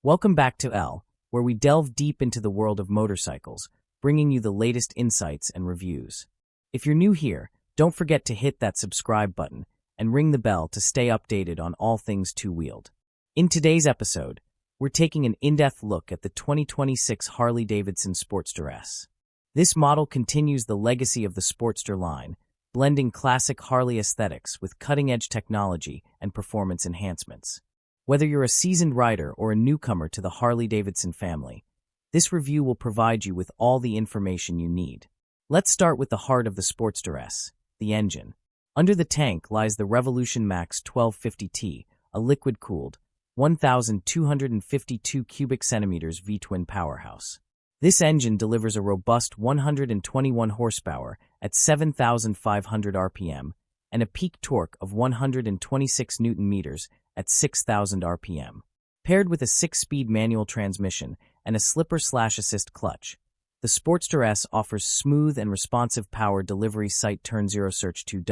Welcome back to L, where we delve deep into the world of motorcycles, bringing you the latest insights and reviews. If you're new here, don't forget to hit that subscribe button and ring the bell to stay updated on all things two-wheeled. In today's episode, we're taking an in-depth look at the 2026 Harley-Davidson Sportster S. This model continues the legacy of the Sportster line, blending classic Harley aesthetics with cutting-edge technology and performance enhancements. Whether you're a seasoned rider or a newcomer to the Harley-Davidson family, this review will provide you with all the information you need. Let's start with the heart of the Sportster S, the engine. Under the tank lies the Revolution Max 1250T, a liquid-cooled, 1,252 cubic centimeters V-twin powerhouse. This engine delivers a robust 121 horsepower at 7,500 RPM and a peak torque of 126 Newton-meters at 6,000 RPM. Paired with a 6-speed manual transmission and a slipper/assist clutch, the Sportster S offers smooth and responsive power delivery sight turn zero search 2.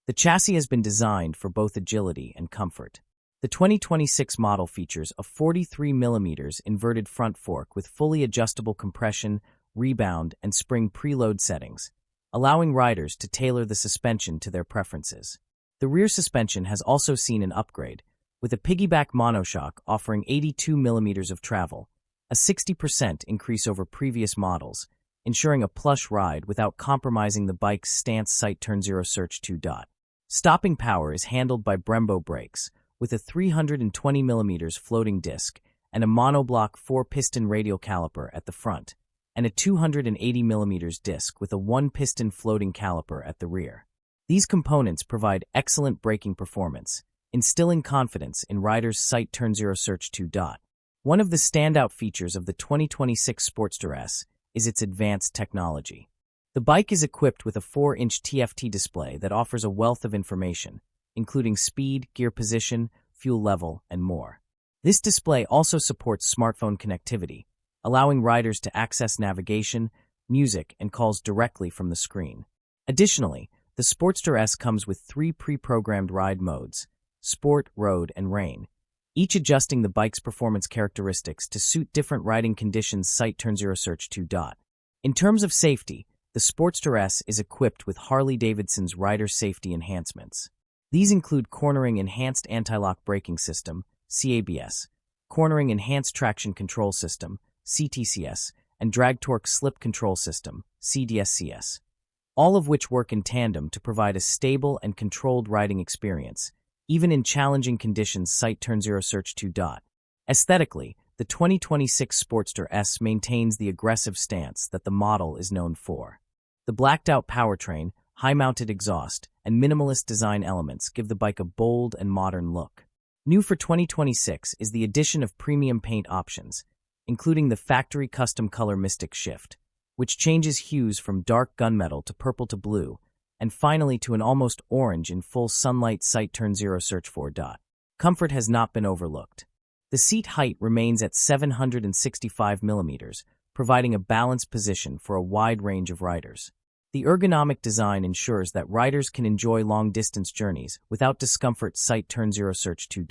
The chassis has been designed for both agility and comfort. The 2026 model features a 43mm inverted front fork with fully adjustable compression, rebound, and spring preload settings, allowing riders to tailor the suspension to their preferences. The rear suspension has also seen an upgrade, with a piggyback monoshock offering 82mm of travel, a 60% increase over previous models, ensuring a plush ride without compromising the bike's stance sight turn zero search 2. Stopping power is handled by Brembo brakes, with a 320mm floating disc and a monoblock 4-piston radial caliper at the front, and a 280mm disc with a 1-piston floating caliper at the rear. These components provide excellent braking performance, instilling confidence in riders' sight turn zero search 2. One of the standout features of the 2026 Sportster S is its advanced technology. The bike is equipped with a 4-inch TFT display that offers a wealth of information, including speed, gear position, fuel level, and more. This display also supports smartphone connectivity, allowing riders to access navigation, music, and calls directly from the screen. Additionally, the Sportster S comes with 3 pre-programmed ride modes: Sport, Road, and Rain, each adjusting the bike's performance characteristics to suit different riding conditions sight turn zero search 2. In terms of safety, the Sportster S is equipped with Harley-Davidson's rider safety enhancements. These include Cornering Enhanced Anti-Lock Braking System, CABS, Cornering Enhanced Traction Control System, CTCS, and Drag Torque Slip Control System, CDSCS, all of which work in tandem to provide a stable and controlled riding experience, even in challenging conditions sight turn zero search 2. Aesthetically, the 2026 Sportster S maintains the aggressive stance that the model is known for. The blacked-out powertrain, high-mounted exhaust, and minimalist design elements give the bike a bold and modern look. New for 2026 is the addition of premium paint options, including the factory custom color Mystic Shift, which changes hues from dark gunmetal to purple to blue, and finally to an almost orange in full sunlight sight turn zero search 4. Comfort has not been overlooked. The seat height remains at 765mm, providing a balanced position for a wide range of riders. The ergonomic design ensures that riders can enjoy long-distance journeys without discomfort sight turn zero search 2.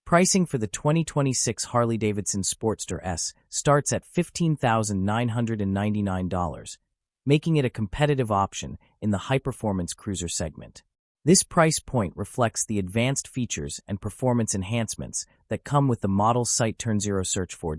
Pricing for the 2026 Harley-Davidson Sportster S starts at $15,999, making it a competitive option in the high-performance cruiser segment. This price point reflects the advanced features and performance enhancements that come with the model's sight turn zero search 4.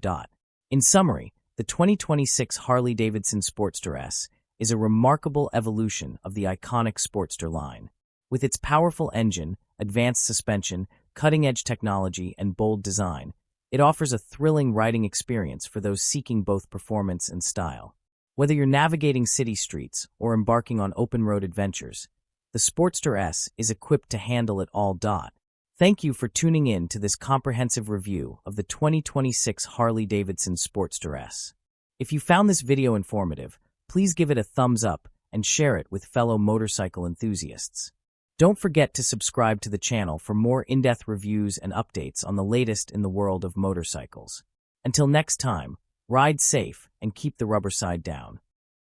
In summary, the 2026 Harley-Davidson Sportster S is a remarkable evolution of the iconic Sportster line. With its powerful engine, advanced suspension, cutting-edge technology, and bold design, it offers a thrilling riding experience for those seeking both performance and style. Whether you're navigating city streets or embarking on open-road adventures, the Sportster S is equipped to handle it all. Thank you for tuning in to this comprehensive review of the 2026 Harley-Davidson Sportster S. If you found this video informative, please give it a thumbs up and share it with fellow motorcycle enthusiasts. Don't forget to subscribe to the channel for more in-depth reviews and updates on the latest in the world of motorcycles. Until next time, ride safe and keep the rubber side down.